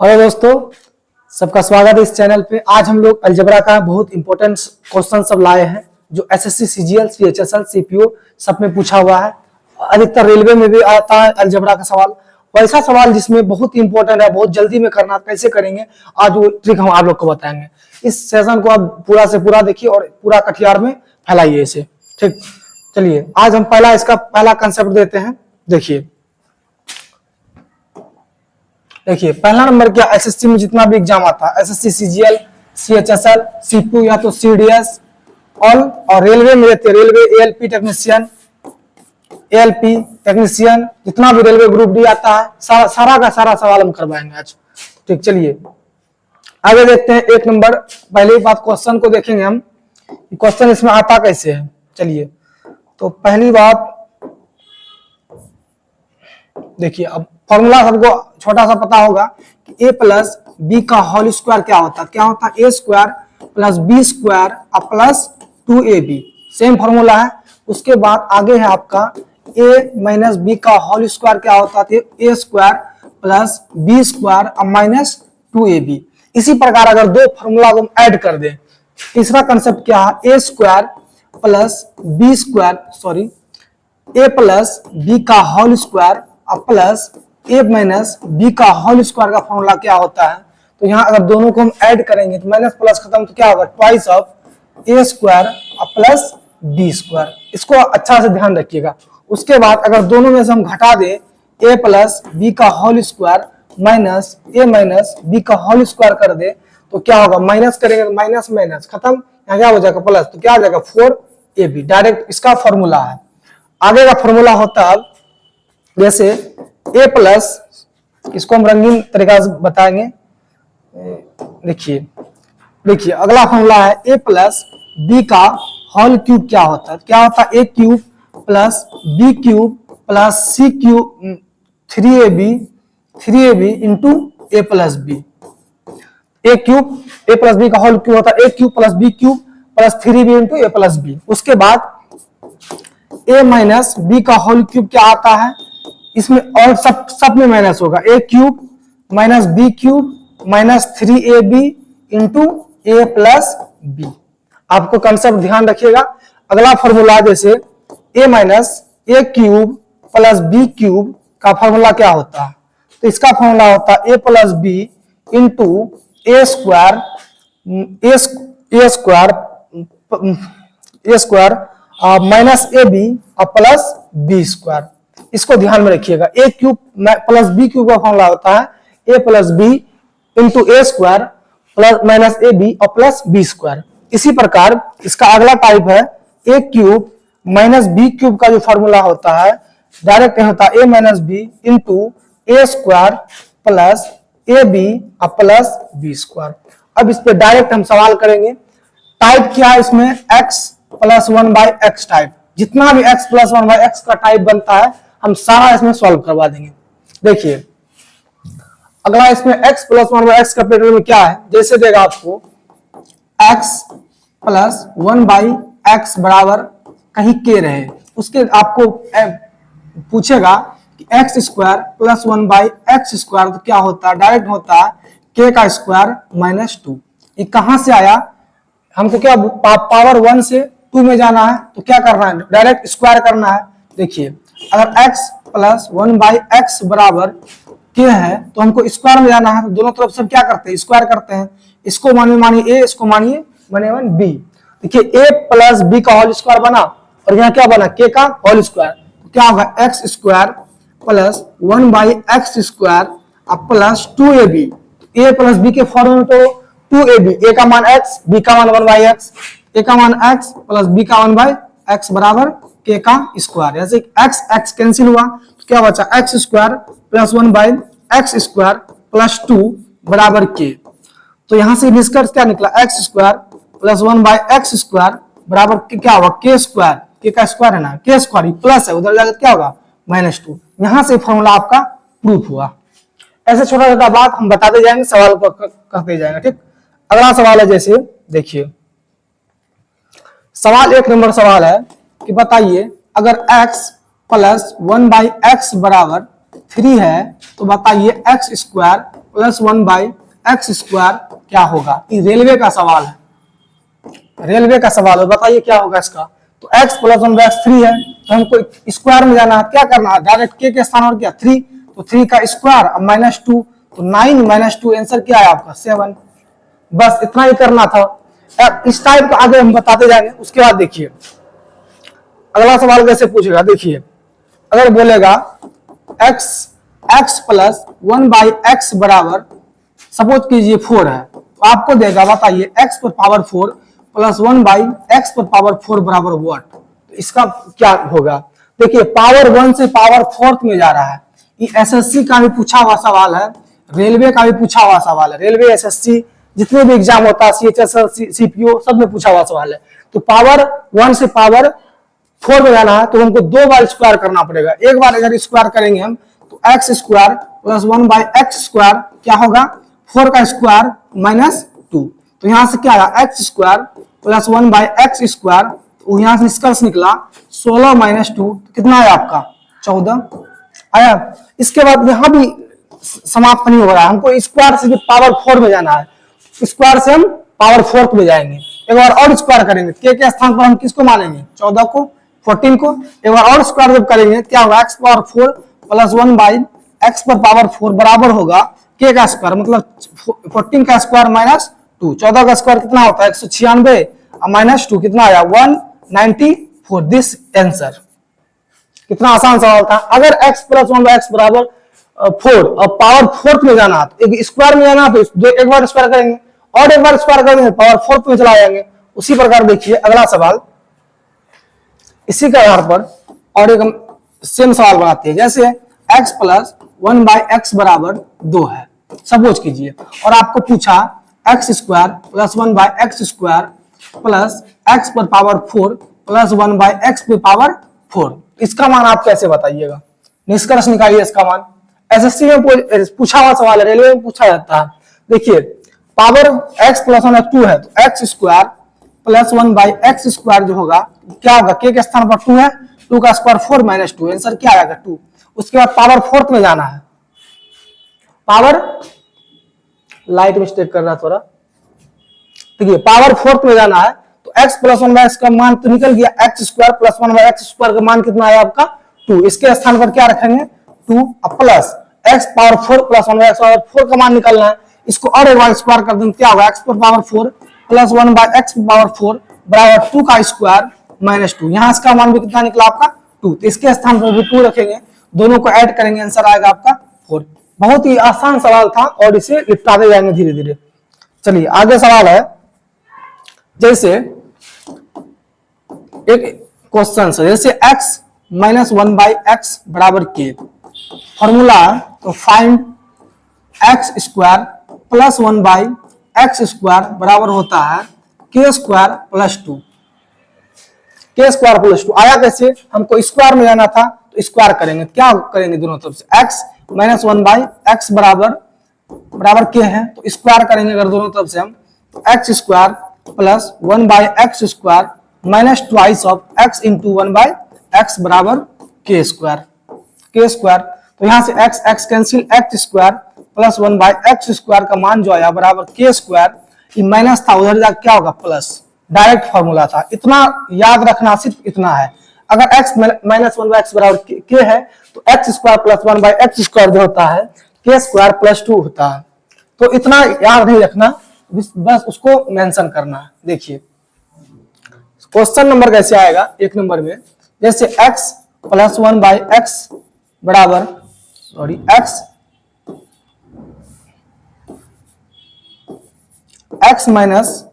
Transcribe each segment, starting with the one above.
Hello दोस्तों, सबका स्वागत है इस चैनल पे। आज हम लोग अलजेब्रा का बहुत इंपॉर्टेंट क्वेश्चन सब लाए हैं जो एसएससी, सीजीएल, सीएचएसएल, सीपीओ सब में पूछा हुआ है। अधिकतर रेलवे में भी आता है अलजेब्रा का सवाल। वैसा सवाल जिसमें बहुत इंपॉर्टेंट है, बहुत जल्दी में करना, कैसे करेंगे आज वो ट्रिक हम आप लोग को बताएंगे। इस सेशन को आप पूरा से पूरा देखिए और पूरा कटियार में फैलाइए इसे। ठीक, चलिए आज हम इसका पहला कंसेप्ट देते हैं। देखिए पहला नंबर क्या, एसएससी में जितना भी एग्जाम आता है, एसएससी, सीजीएल, सीएचएसएल, सीपीयू या तो सीडीएस ऑल, और रेलवे में रहते हैं रेलवे एएलपी टेक्नीशियन, जितना भी रेलवे ग्रुप डी आता है सारा का सारा सवाल हम करवाएंगे आज। ठीक, चलिए आगे देखते हैं। एक नंबर पहली बात क्वेश्चन को देखेंगे हम, क्वेश्चन इसमें आता कैसे है। चलिए तो पहली बात देखिए, अब फॉर्मूला सबको छोटा सा पता होगा कि a प्लस बी का होल स्क्वायर क्या होता है, a square plus B square plus 2ab, same formula है। उसके बाद आगे है आपका a माइनस बी का होल स्क्वायर क्या होता है, a square plus B square minus 2ab। इसी प्रकार अगर दो फॉर्मूला को हम ऐड कर दें, तीसरा कंसेप्ट क्या है, a square plus B square a plus B का whole square plus a minus B का होल स्क्वायर का फॉर्मूला क्या होता है। तो यहाँ अगर दोनों को हम ऐड करेंगे तो माइनस प्लस खत्म, तो क्या होगा, twice of a square plus B square. इसको अच्छा से ध्यान रखिएगा। उसके बाद अगर दोनों में से हम घटा दे a प्लस बी का whole square minus a minus B का होल स्क्वायर कर दे तो क्या होगा, माइनस करेंगे तो माइनस माइनस खत्म, यहाँ क्या हो जाएगा प्लस, तो क्या आ जाएगा 4ab। डायरेक्ट इसका फॉर्मूला है। आगे का फॉर्मूला होता है जैसे a प्लस, इसको हम रंगीन तरीका से बताएंगे। देखिए अगला फॉर्मूला है a प्लस बी का होल क्यूब क्या होता है, a cube plus B cube plus C cube 3ab into a plus B. a cube, a plus B का होल क्यूब होता है a cube plus B cube plus 3b into a plus B. उसके बाद a minus B का whole cube क्या आता है, इसमें और सब में माइनस होगा, a cube minus B cube minus 3ab into a plus B. आपको कंसेप्ट ध्यान रखिएगा। अगला फॉर्मूला जैसे a minus A cube plus B cube का फॉर्मूला क्या होता है, तो इसका फॉर्मूला होता है a plus B into A square minus A B plus B square. इसको ध्यान में रखिएगा। A cube plus B cube का फॉर्मूला होता है A plus B into A square plus minus A B और प्लस बी स्क्वायर। इसी प्रकार इसका अगला टाइप है A cube minus B cube का जो फॉर्मूला होता है डायरेक्ट होता है A minus B into A square plus A B plus B square. अब इस पे डायरेक्ट हम सवाल करेंगे। टाइप क्या है इसमें, x प्लस 1/x टाइप। जितना भी x प्लस 1/x का टाइप बनता है हम सारा इसमें सॉल्व करवा देंगे। देखिए अगला इसमें x प्लस 1/x का पैटर्न में क्या है, जैसे देगा आपको x प्लस 1/x बराबर कहीं k रहे, उसके आपको पूछेगा कि x square plus 1/x square तो क्या होता है, डायरेक्ट होता है k का स्क्वायर माइनस 2। ये कहां से आया, हमको क्या पावर 1 से 2 में जाना है तो क्या करना है, डायरेक्ट स्क्वायर करना है। देखिए अगर x प्लस 1/x बराबर k है तो हमको स्क्वायर में जाना है, तो दोनों तरफ से क्या करते हैं, स्क्वायर करते हैं। इसको मानिए a, इसको मानिए b। देखिए a प्लस b का होल स्क्वायर बना और यहाँ क्या बना, k का होल स्क्वायर, तो क्या होगा x square plus 1/x square plus 2ab। a plus b के फॉर्म में तो 2ab, a का मान x, b का मान 1/x, a का मान x प्लस b का 1/x बराबर k का स्क्वायर। जैसे x कैंसिल हुआ तो क्या बचा, x square plus 1/x square plus 2 बराबर k। तो यहां से निष्कर्ष क्या निकला, x square plus 1/x square बराबर क्या होगा, k स्क्वायर, k का स्क्वायर है ना, k स्क्वायर प्लस है, उधर जाकर क्या होगा -2। यहां से फॉर्मूला आपका प्रूफ हुआ। ऐसे छोटा छोटा बात हम बताते जाएंगे, सवाल को करते जाएंगे। ठीक, अगला सवाल है जैसे देखिए सवाल 1 नंबर सवाल है कि बताइए अगर x प्लस 1/x बराबर 3 है तो बताइए x स्क्वायर प्लस 1/x² क्या होगा? ये रेलवे का सवाल है, रेलवे का सवाल है, बताइए क्या होगा इसका। तो x प्लस 1/x3 है, तो हमको स्क्वायर में जाना है, क्या करना है, डायरेक्ट k के स्थान पर क्या 3, तो 3 का स्क्वायर अब -2, तो 9 - 2 आंसर क्या है आपका 7। बस इतना ही करना था। अब इस टाइप का आगे हम बताते जाएंगे। उसके बाद देखिए अगला सवाल कैसे पूछेगा, देखिए अगर बोलेगा x प्लस 1/x बराबर सपोज कीजिए 4 है, तो आपको देगा, बताइए x पर पावर 4 प्लस 1/x पर पावर 4 बराबर व्हाट। तो इसका क्या होगा? देखिए पावर 1 से पावर 4 में जा रहा है। ये एसएससी का भी पूछा हुआ सवाल है, रेलवे का भी पूछा हुआ सवाल है, रेलवे एसएससी जितने भी एग्जाम होता है सीएचएसएल सीपीओ सब में पूछा हुआ सवाल है। तो पावर 1 से पावर 4 में जाना है तो हमको 2 बार स्क्वायर करना पड़ेगा। एक बार अगर स्क्वायर करेंगे हम तो x² प्लस 1/x² क्या होगा 4 का स्क्वायर -2। तो यहां से क्या आया x² प्लस 1/x², तो यहां से निष्कर्ष निकला 16 - 2 कितना आया आपका 14 आया। इसके बाद यहां भी समाप्त नहीं हो रहा है, हमको स्क्वायर से पावर 4 में जाना है, स्क्वायर से हम पावर 4 में जाएंगे। एक बार और स्क्वायर करेंगे, के स्थान पर हम किसको मानेंगे 14 को 14 को। एक बार और स्क्वायर जब करेंगे क्या होगा x पावर 4 प्लस 1/x पर पावर 4 बराबर होगा k का स्क्वायर, मतलब 14 का स्क्वायर -2, 14 का स्क्वायर कितना होता है 196 -2 कितना आया 194। This answer. कितना आसान सवाल था। अगर x प्लस 1/x बराबर 4 और पावर 4 में जाना है तो एक स्क्वायर में जाना है तो एक बार स्क्वायर करेंगे और एक बार स्क्वायर करेंगे पावर 4 में चला जाएंगे। उसी प्रकार देखिए अगला सवाल, इसी के आधार पर और एक हम सेम सवाल बनाते हैं। जैसे x प्लस 1/x बराबर 2 है सपोज कीजिए, और आपको पूछा x² plus 1/x² plus x पर पावर 4 प्लस 1/x पर पावर 4, इसका मान आप कैसे बताइएगा, निष्कर्ष निकालिए इसका मान। एसएससी में पूछा हुआ सवाल है, रेलवे में पूछा जाता है। देखिए पावर x प्लस 1/2 है तो x² प्लस 1/x² जो होगा क्या होगा, k के स्थान पर 2 है, 2 का स्क्वायर 4 - 2 आंसर क्या आएगा 2। उसके बाद पावर 4 में जाना है, पावर लाइट मिस्टेक कर रहा थोड़ा, देखिए पावर 4 में जाना है तो x प्लस 1/x का मान तो निकल गया, x² प्लस 1/x² का मान कितना आया आपका 2। इसके स्थान पर क्या रखेंगे 2 plus x power 4 plus 1/x का मान निकलना है। इसको और एक बार स्क्वायर कर देंगे क्या होगा x पर पावर 4 प्लस 1/x पावर 4 बराबर 2 का स्क्वायर -2। यहाँ इसका मान भी कितना निकला आपका 2, तो इसके स्थान पर भी 2 रखेंगे, दोनों को ऐड करेंगे आंसर आएगा आपका 4। बहुत ही आसान सवाल था और इसे निपटाते जाएंगे धीरे धीरे। चलिए आगे सवाल है, जैसे एक क्वेश्चन है, जैसे x - 1/x बराबर k, फॉर्मूला तो फाइंड x² प्लस 1/x² बराबर होता है k² प्लस 2। k² प्लस 2 आया कैसे, हमको स्क्वायर में जाना था तो स्क्वायर करेंगे, क्या करेंगे दोनों तरफ से x - 1/x बराबर k है तो स्क्वायर करेंगे अगर दोनों तरफ से हम, तो x² plus 1/x² minus twice of x into 1/x बराबर k²। तो यहां से x cancel, x² plus 1/x² का मान जो आया बराबर k², ये माइनस था उधर जाकर क्या होगा प्लस, डायरेक्ट फॉर्मूला था। इतना याद रखना, सिर्फ इतना है। अगर x माइनस 1/x बराबर k है तो x² प्लस 1/x² जो होता है k² प्लस 2 होता है। तो इतना याद नहीं रखना, बस उसको मेंशन करना है। देखिए क्वेश्चन नंबर कैसे आएगा, एक नंबर में जैसे x प्लस 1/x बराबर x माइनस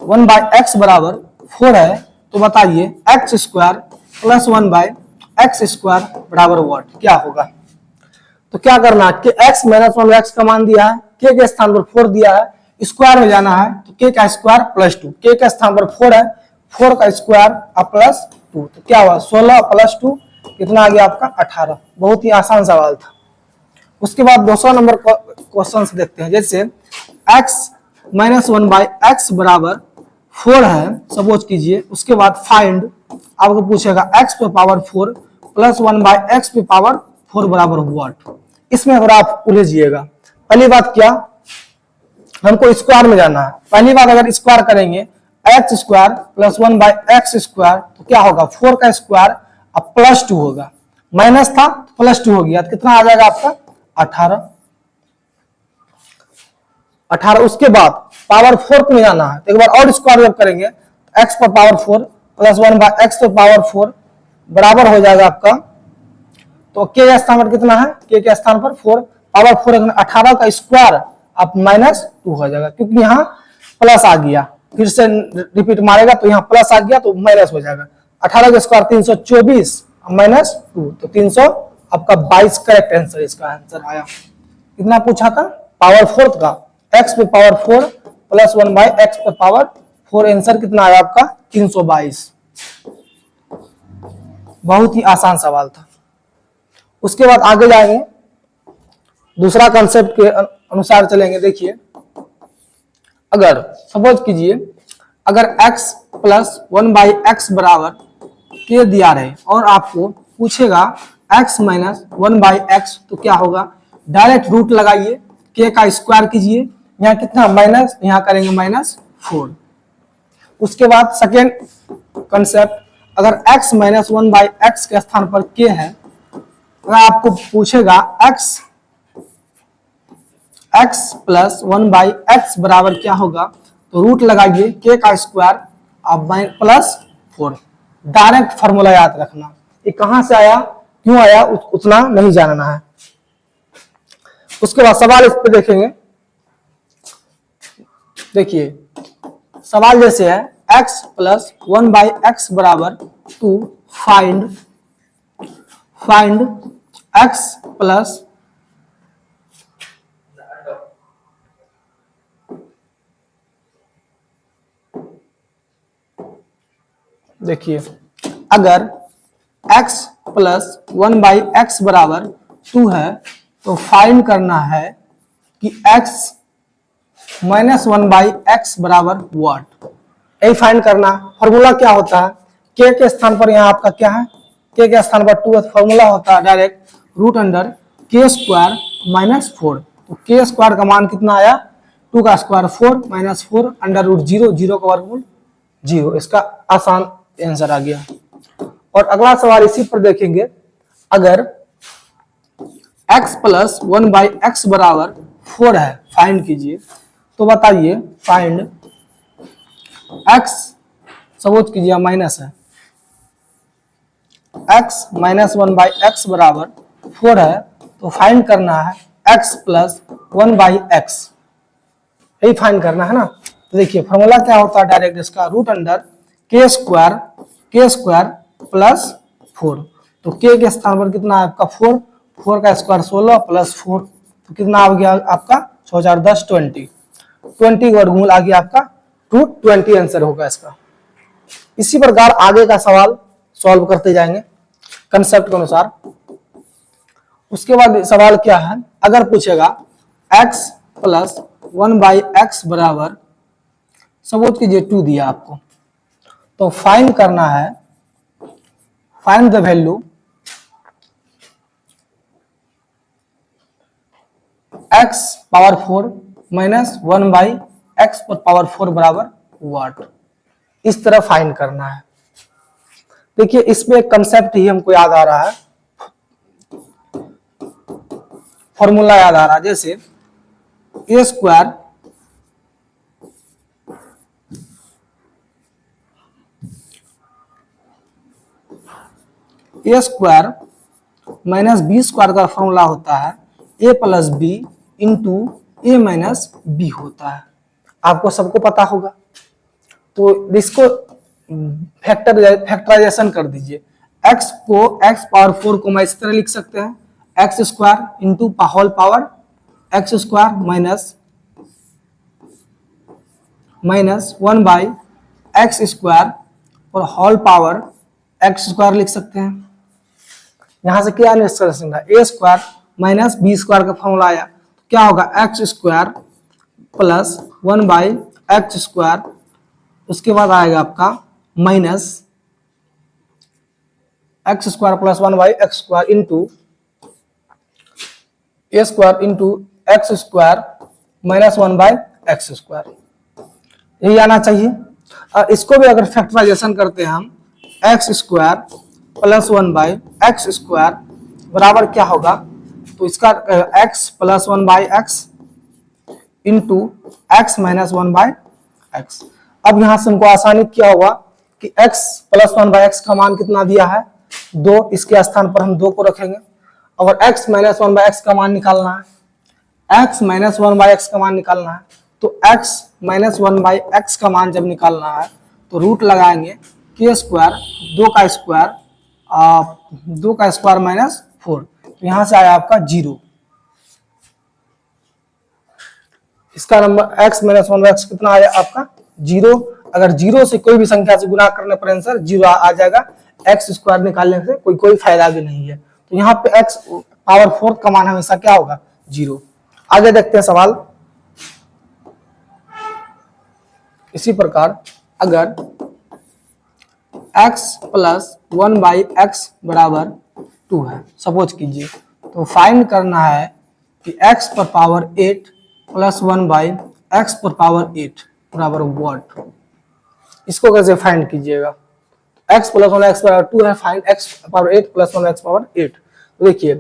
1/x बराबर 4 है, तो बताइए x² प्लस 1/x² बराबर व्हाट क्या होगा। तो क्या करना है कि x माइनस 1/x का मान दिया है, k के स्थान पर 4 दिया है, स्क्वायर में जाना है तो k का स्क्वायर प्लस 2, k के स्थान पर 4 है, 4 का स्क्वायर प्लस 2, तो क्या हुआ 16 प्लस 2 कितना आ गया आपका 18। बहुत ही आसान सवाल था। उसके बाद दूसरा नंबर क्वेश्चन देखते हैं, जैसे x माइनस 1/x बराबर 4 है सपोज कीजिए। उसके बाद फाइंड आपको पूछेगा x पे पावर 4 प्लस 1/x पे पावर 4 बराबर व्हाट। इसमें अगर आप उलझिएगा पहली बात क्या, हमको स्क्वायर में जाना है। पहली बात अगर स्क्वायर करेंगे x square plus 1 by x square तो क्या होगा, 4 का स्क्वायर अब प्लस 2 होगा, माइनस था प्लस 2 हो गया तो कितना आ जाएगा आपका 18। 18 उसके बाद पावर 4 में जाना है तो एक बार और स्क्वायर जब करेंगे एक्स पर पावर 4 प्लस 1 बाई एक्स पर पावर 4 बराबर हो जाएगा आपका, तो के के स्थान पर कितना है, के स्थान पर 4 पावर 4 18 का स्क्वायर अब माइनस 2 हो जाएगा, क्योंकि यहाँ प्लस आ गया, फिर से रिपीट मारेगा तो यहाँ प्लस आ गया तो माइनस हो जाएगा। 18 का स्क्वायर 324 माइनस 2 तो 300 आपका 22 करेक्ट आंसर, इसका आंसर आया। कितना पूछा था, पावर 4 का x पे पावर 4 प्लस 1 बाई एक्स पे पावर 4, आंसर कितना आया आपका 322। बहुत ही आसान सवाल था। उसके बाद आगे जाएंगे, दूसरा कंसेप्ट के अनुसार चलेंगे। देखिए अगर सपोज कीजिए अगर x प्लस 1 बाई एक्स बराबर के दिया रहे और आपको पूछेगा x माइनस 1 बाई एक्स तो क्या होगा, डायरेक्ट रूट लगाइए, के का स्क्वायर कीजिए, यहाँ कितना माइनस, यहाँ करेंगे -4। उसके बाद सेकेंड कंसेप्ट, अगर x माइनस 1 बाई एक्स के स्थान पर के है, अगर आपको पूछेगा x प्लस 1 बाई एक्स बराबर क्या होगा तो रूट लगाइए, के का स्क्वायर अब +4। डायरेक्ट फॉर्मूला याद रखना, ये कहां से आया क्यों आया उतना नहीं जानना है। उसके बाद सवाल इस पे देखेंगे। देखिए सवाल जैसे है x प्लस 1 बाई एक्स बराबर 2 फाइंड x प्लस देखिए अगर x प्लस 1 बाई एक्स बराबर 2 है तो फाइंड करना है कि x माइनस 1 बाई एक्स बराबर व्हाट, यही फाइंड करना। फॉर्मूला क्या होता है, के स्थान पर यहाँ आपका क्या है, के स्थान पर 2 फॉर्मूला होता है डायरेक्ट रूट अंडर के स्क्वायर -4। तो के स्क्वायर का मान कितना आया, 2 का स्क्वायर 4 -4 अंडर रूट 0, 0 का वर्गमूल 0, इसका आसान आंसर आ गया। और अगला सवाल इसी पर देखेंगे, अगर x प्लस 1 बाई एक्स बराबर 4 है, फाइंड कीजिए। तो बताइए फाइंड x, सपोज कीजिए माइनस है, x माइनस 1 बाई एक्स बराबर 4 है तो फाइंड करना है x प्लस 1 बाई एक्स, यही फाइंड करना है ना। तो देखिए फॉर्मूला क्या होता है डायरेक्ट इसका, रूट अंडर के स्क्वायर प्लस 4। तो के स्थान पर कितना है आपका 4, 4 का स्क्वायर 16 प्लस 4 तो कितना आ गया आपका 6 4 10 20 वर्गमूल आ गया आपका 220 आंसर होगा इसका। इसी प्रकार आगे का सवाल सॉल्व करते जाएंगे कंसेप्ट के अनुसार। उसके बाद सवाल क्या है, अगर पूछेगा x प्लस 1 बाई एक्स बराबर सपोज कीजिए 2 दिया आपको, तो फाइंड करना है, find the value x power 4 minus 1 by x पर पावर 4 बराबर व्हाट, इस तरह फाइंड करना है। देखिए इसमें एक कंसेप्ट ही हमको याद आ रहा है, फॉर्मूला याद आ रहा है, जैसे ए स्क्वायर माइनस बी स्क्वायर का फॉर्मूला होता है A plus B into A minus B होता है, आपको सबको पता होगा। तो इसको फैक्टराइजेशन कर दीजिए, x पावर 4 को मैं इस तरह लिख सकते हैं, x square into whole power x square minus 1 by x square और होल पावर एक्स स्क्वायर लिख सकते हैं। यहां से क्या निष्कर्षण है, A square minus B square का फॉर्मूला आया, क्या होगा x square plus 1 by x square, उसके बाद आएगा आपका minus x square plus 1 by x square into A square into x square minus 1 by x square, यही आना चाहिए। और इसको भी अगर फैक्टराइजेशन करते हैं हम, x square plus 1 by x square बराबर क्या होगा, तो इसका x plus 1 by x into x minus 1 by x. अब यहां से हमको आसानी क्या होगा कि x प्लस 1 बाय एक्स का मान कितना दिया है 2, इसके स्थान पर हम 2 को रखेंगे। और x माइनस 1 बाय एक्स का मान निकालना है, x माइनस 1 बाय एक्स का मान निकालना है, तो x माइनस 1 बाय एक्स का मान जब निकालना है तो रूट लगाएंगे k स्क्वायर 2 का स्क्वायर माइनस 4, तो यहां से आया आपका 0। इसका number x minus 1 by x कितना आया आपका 0। अगर 0 से कोई भी संख्या से गुणा करने पर आंसर 0 आ जाएगा, एक्स स्क्वायर निकालने से कोई फायदा भी नहीं है। तो यहाँ पे x पावर 4 का मान हमेशा क्या होगा 0। आगे देखते हैं सवाल। इसी प्रकार अगर x प्लस 1 बाई एक्स बराबर 2 है सपोज कीजिए, तो फाइंड करना है कि x पर पावर 8 प्लस 1 बाई एक्स पर पावर 8 बराबर व्हाट। इसको कैसे फाइंड कीजिएगा, x प्लस 1 एक्स बराबर 2 है, find x power 8 plus 1 x power 8। तो देखिए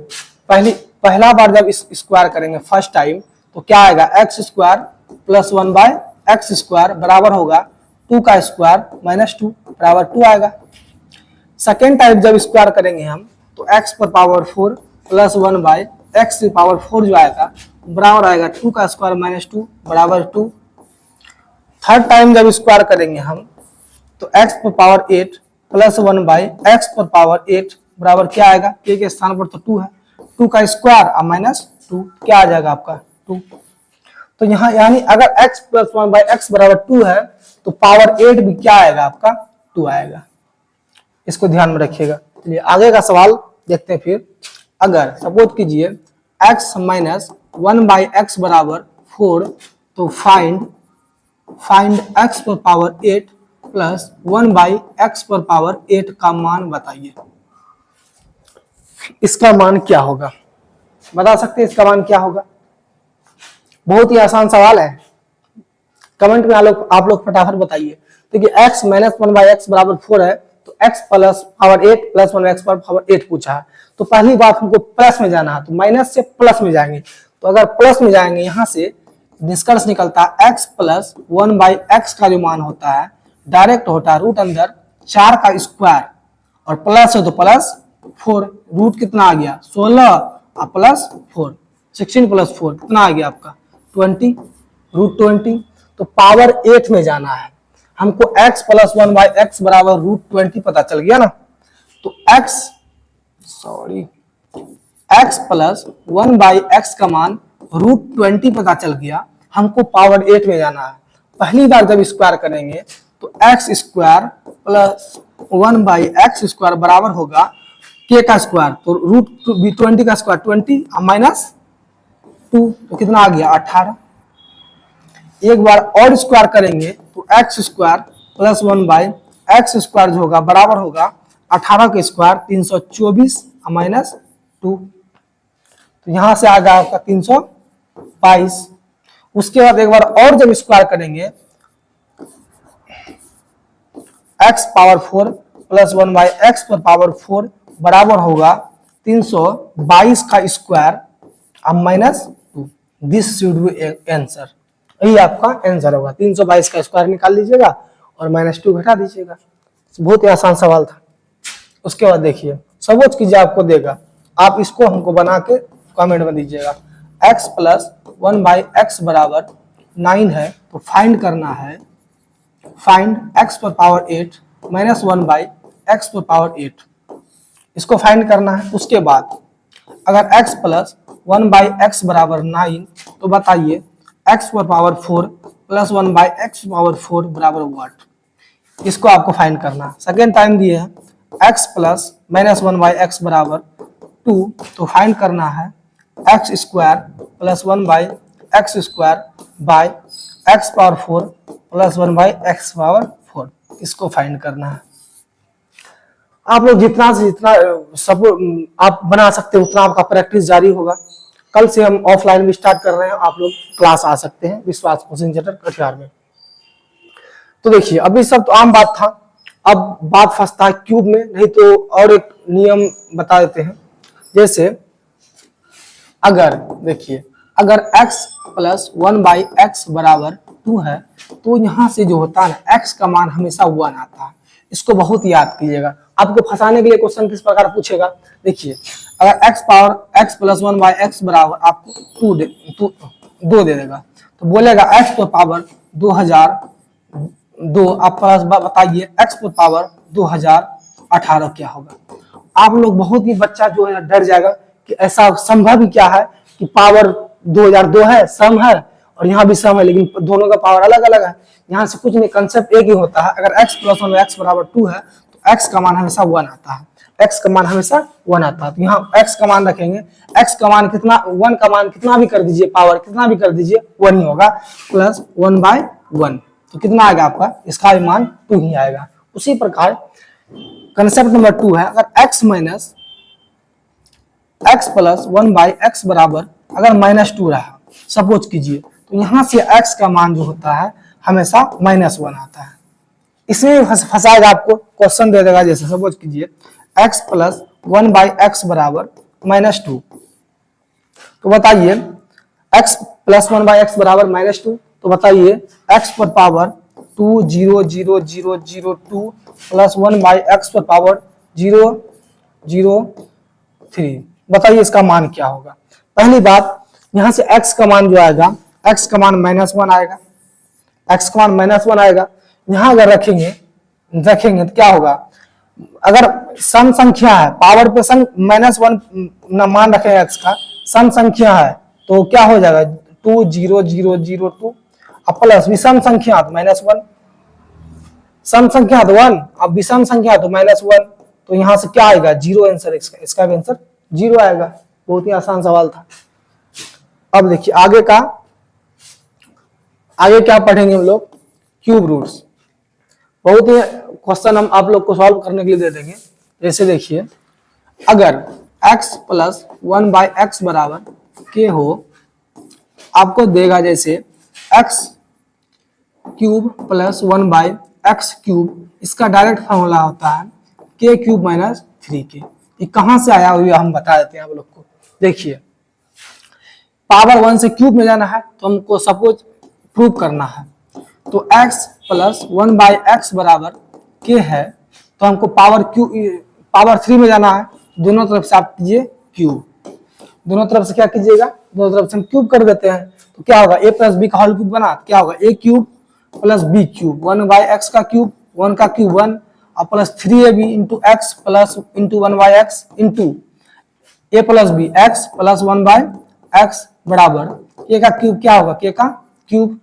पहला बार जब इस स्क्वायर करेंगे फर्स्ट टाइम, तो क्या आएगा x square plus 1 by x square बराबर होगा 2 का स्क्वायर माइनस 2 बराबर 2 आएगा। सेकेंड टाइम जब स्क्वायर करेंगे हम, तो x पर power 4 plus 1 by x power 4 जो आएगा बराबर आएगा 2 का स्क्वायर माइनस 2 बराबर 2। थर्ड टाइम जब स्क्वायर करेंगे हम, तो x पर पावर 8 प्लस 1 बाई एक्स पर पावर 8 बराबर क्या आएगा, k के स्थान पर तो 2 है, 2 का स्क्वायर और माइनस 2 क्या आ जाएगा आपका 2। तो यहाँ यानी अगर x प्लस 1 बाई एक्स बराबर 2 है तो पावर 8 भी क्या आएगा आपका 2 आएगा। इसको ध्यान में रखिएगा। चलिए आगे का सवाल देखते हैं। फिर अगर सपोज कीजिए x माइनस 1 बाई एक्स बराबर 4, तो फाइंड x पर पावर 8 प्लस 1 बाई एक्स पर पावर 8 का मान बताइए। इसका मान क्या होगा, बता सकते हैं इसका मान क्या होगा। बहुत ही आसान सवाल है, कमेंट में आप लोग फटाफट बताइए। देखिए x माइनस 1 बाई एक्स बराबर 4 है, तो x plus power 8 plus 1 x पर पावर 8 पूछा है, तो पहली बात हमको प्लस में जाना है, तो माइनस से प्लस में जाएंगे। तो अगर प्लस में जाएंगे यहां से निष्कर्ष निकलता है x प्लस 1 बाई एक्स का जो मान होता है डायरेक्ट होता है रूट अंदर 4 का स्क्वायर और प्लस है तो प्लस 4, रूट कितना आ गया 16 और प्लस 4 16 प्लस 4 कितना आ गया आपका 20 रूट 20। तो पावर 8 में जाना है हमको, x प्लस 1 बाई एक्स बराबर रूट 20 पता चल गया ना। तो x प्लस 1 बाई एक्स का मान रूट 20 पता चल गया, हमको पावर 8 में जाना है। पहली बार जब स्क्वायर करेंगे तो x square plus 1 by x square बराबर होगा k का स्क्वायर, तो रूट 20 का स्क्वायर 20 और माइनस 2, तो कितना आ गया 18। एक बार और स्क्वायर करेंगे तो x square plus 1 by x square जो होगा बराबर होगा 18 का स्क्वायर 324 और माइनस 2, तो यहां से आ गया आपका 322। उसके बाद एक बार और जब स्क्वायर करेंगे x power 4 plus 1 by x पर पावर 4 बराबर होगा 322 का स्क्वायर और minus 2। This should be answer, यही आपका आंसर होगा। 322 का स्क्वायर निकाल लीजिएगा और माइनस 2 घटा दीजिएगा। बहुत ही आसान सवाल था। उसके बाद देखिए सपोज कीजिए आपको देगा, आप इसको हमको बना के कमेंट में दीजिएगा। x प्लस 1 बाई एक्स बराबर 9 है, तो फाइंड करना है, फाइंड x पर पावर 8 माइनस 1 बाई एक्स पर पावर 8, इसको फाइंड करना है। उसके बाद अगर x प्लस 1 बाई एक्स बराबर 9, तो बताइए x पर power 4 plus 1 by x power 4 बराबर व्हाट। इसको आपको फाइंड करना। सेकेंड टाइम दिए है x plus minus 1 by x बराबर 2, तो फाइंड करना है x square plus 1 by x square by x power 4 plus 1 by x power 4, इसको फाइंड करना है। आप लोग जितना से जितना सब आप बना सकते हो उतना आपका प्रैक्टिस जारी होगा। कल से हम ऑफलाइन भी स्टार्ट कर रहे हैं, आप लोग क्लास आ सकते हैं विश्वास कोचिंग सेंटर कटिहार में। तो देखिए अभी सब तो आम बात था, अब बात फंसता है क्यूब में, नहीं तो और एक नियम बता देते हैं। जैसे अगर देखिए अगर x प्लस 1/x बराबर 2 है तो यहाँ से जो होता है ना x का मान हमेशा 1 आता है। इसको बहुत याद कीजिएगा, आपको फंसाने के लिए क्वेश्चन किस प्रकार पूछेगा। देखिए अगर x power x plus 1/x बराबर आपको 2 दे देगा, तो बोलेगा x तो पावर 2002, आप प्लस बताइए x तो पावर 2018 क्या होगा। आप लोग बहुत ही बच्चा जो है डर जाएगा कि ऐसा संभव ही क्या है कि पावर 2002 है, सम है, और यहाँ भी सम है, लेकिन दोनों का पावर अलग अलग है। यहाँ से कुछ नहीं, कंसेप्ट एक ही होता है। अगर x प्लस 1x बराबर 2 है तो x का मान हमेशा 1 आता है, x का मान हमेशा 1 आता है। तो यहाँ x का मान रखेंगे, x का मान कितना, 1 का मान कितना भी कर दीजिए, पावर कितना भी कर दीजिए 1 ही होगा, प्लस 1/1, तो कितना आएगा आपका, इसका भी मान 2 ही आएगा। उसी प्रकार कंसेप्ट नंबर 2 है, अगर x minus x plus 1/x बराबर अगर -2 रहा, सपोज कीजिए, तो यहाँ से x का मान जो होता है हमेशा -1 आता है। इसमें फंसाएगा, आपको क्वेश्चन दे देगा, जैसे सपोज कीजिए x प्लस 1/x बराबर -2, तो बताइए x प्लस 1/x बराबर -2, तो बताइए x पर पावर 2 0 0 0 0 2 प्लस 1/x पर पावर 0 0 3, बताइए इसका मान क्या होगा। पहली बात, यहां से x का मान जो आएगा, x का मान -1 आएगा, x का मान -1 आएगा। यहां अगर रखेंगे तो क्या होगा, अगर सम संख्या है, पावर पे -1 मान रखेंगे x का, सम संख्या है तो क्या हो जाएगा 2 0 0 0 2, अब प्लस विषम संख्या तो -1, सम संख्या तो 1, अब विषम संख्या तो -1, तो यहां से क्या आएगा 0 आंसर, इसका भी आंसर 0 आएगा। बहुत ही आसान सवाल था। अब देखिए आगे क्या पढ़ेंगे हम लोग, क्यूब रूट्स। बहुत ही क्वेश्चन हम आप लोग को सॉल्व करने के लिए दे देंगे। जैसे देखिए अगर x प्लस 1/x बराबर k हो, आपको देगा जैसे x cube plus 1/x cube, इसका डायरेक्ट फॉर्मूला होता है k क्यूब माइनस 3k। ये कहां से आया हुआ हम बता देते हैं आप लोग को। देखिए पावर 1 से क्यूब में जाना है, तो हमको सपोज प्रूव करना है, तो x प्लस 1/x बराबर k है, तो हमको पावर 3 में जाना है, दोनों तरफ से आप कीजिए क्यूब, दोनों तरफ से क्या कीजिएगा, दोनों तरफ से हम क्यूब कर देते हैं, तो क्या होगा a प्लस बी का होल क्यूब बना, क्या होगा a cube plus B cube, 1/x का क्यूब, 1 का क्यूब 1, और plus 3ab into x plus into 1/x into a plus B, x plus 1/x बराबर k का क्यूब, क्या होगा k का क्यूब,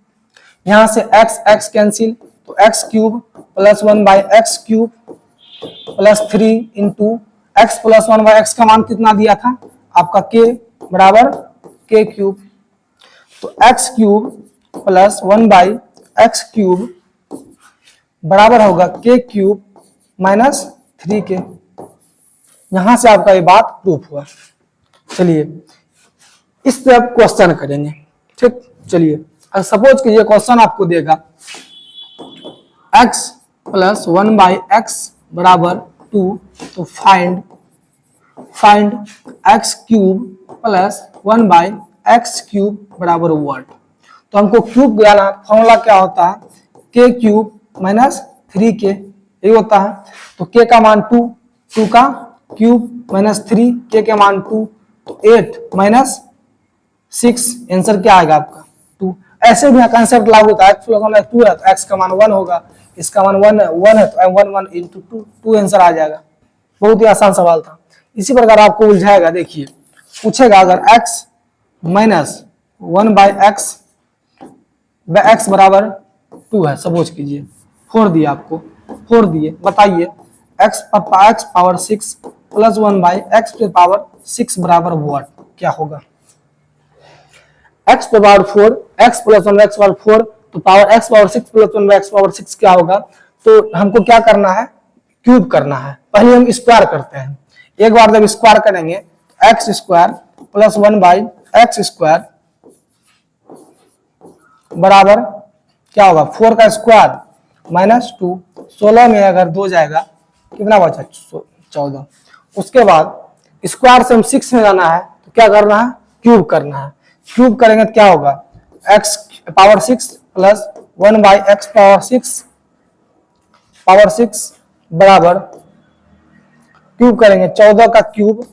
यहाँ से x कैंसिल, तो x cube plus 1/x cube plus 3 into x plus 1/x का मान कितना दिया था आपका k बराबर k क्यूब, तो x cube plus 1/x cube बराबर होगा k क्यूब माइनस 3k। यहां से आपका ये बात प्रूफ हुआ। चलिए इस पे आप क्वेश्चन करेंगे, ठीक। चलिए सपोज कीजिए क्वेश्चन आपको देगा x प्लस 1/x बराबर 2, तो find x cube plus 1/x cube बराबर व्हाट। तो हमको क्यूब जाना, फॉर्मूला क्या होता है k क्यूब माइनस 3k, ये होता है। तो k का मान 2 का क्यूब माइनस 3, k के मान 2, तो 8 माइनस 6, आंसर क्या आएगा आपका 2। ऐसे भी कंसेप्ट लागू होता है, x प्लस 1 2 है तो x का मान 1 होगा, इसका मान 1 है तो 1 इंटू 2 आंसर आ जाएगा। बहुत ही आसान सवाल था। इसी प्रकार आपको उलझाएगा, देखिए पूछेगा अगर x माइनस 1/x बराबर 2 है, सपोज कीजिए, फोड़ दिए आपको, फोड़ दिए, बताइए x power 6 plus 1/x power 6 बराबर व्हाट, क्या होगा। x power 4, x plus 1x power 4, तो power x power 6 plus 1x power 6 क्या होगा। तो हमको क्या करना है, क्यूब करना है। पहले हम स्क्वायर करते हैं, एक बार जब स्क्वायर करेंगे x square plus 1/x x square बराबर क्या होगा 4 का स्क्वायर माइनस 2। 16 में अगर 2 जाएगा कितना बचा 14। उसके बाद स्क्वायर से हम 6 में जाना है तो क्या करना है क्यूब करना है। क्यूब करेंगे तो क्या होगा x power 6 plus 1 by x power 6 बराबर क्यूब करेंगे 14 का क्यूब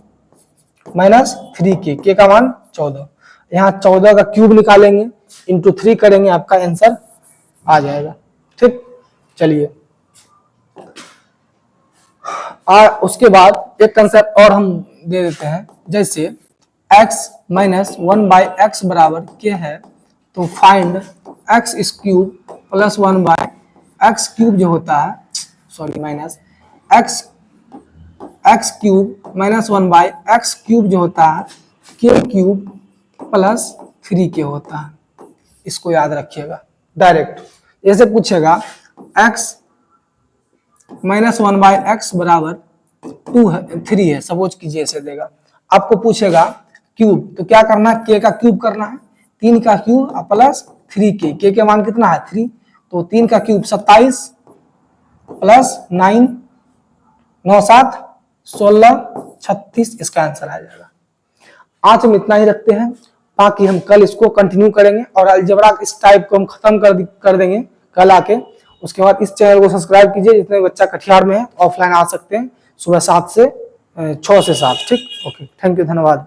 माइनस 3 के का मान 14। यहाँ 14 का क्यूब निकालेंगे इंटू 3 करेंगे आपका आंसर आ जाएगा। ठीक, चलिए उसके बाद एक कंसेप्ट और हम दे देते हैं, जैसे x माइनस 1 बाई एक्स बराबर के है तो find x cube plus 1 by x cube जो होता है sorry minus x cube minus 1 by x cube जो होता है के क्यूब प्लस 3 के होता है। इसको याद रखिएगा। डायरेक्ट ऐसे पूछेगा x माइनस 1 बाई एक्स बराबर 3 है, सपोज कीजिए ऐसे देगा। आपको पूछेगा क्यूब तो क्या करना है, के का क्यूब करना है, 3 का क्यूब प्लस 3 के मान कितना है 3, तो 3 का क्यूब 27 प्लस 9 9 7 16 36 इसका आंसर आ जाएगा। आज हम इतना ही रखते हैं, बाकी हम कल इसको कंटिन्यू करेंगे और अलजेब्रा इस टाइप को हम खत्म कर देंगे कल आके। उसके बाद इस चैनल को सब्सक्राइब कीजिए। जितने बच्चा कटिहार में है ऑफलाइन आ सकते हैं सुबह 7 से 6 से 7। ठीक, ओके, थैंक यू, धन्यवाद।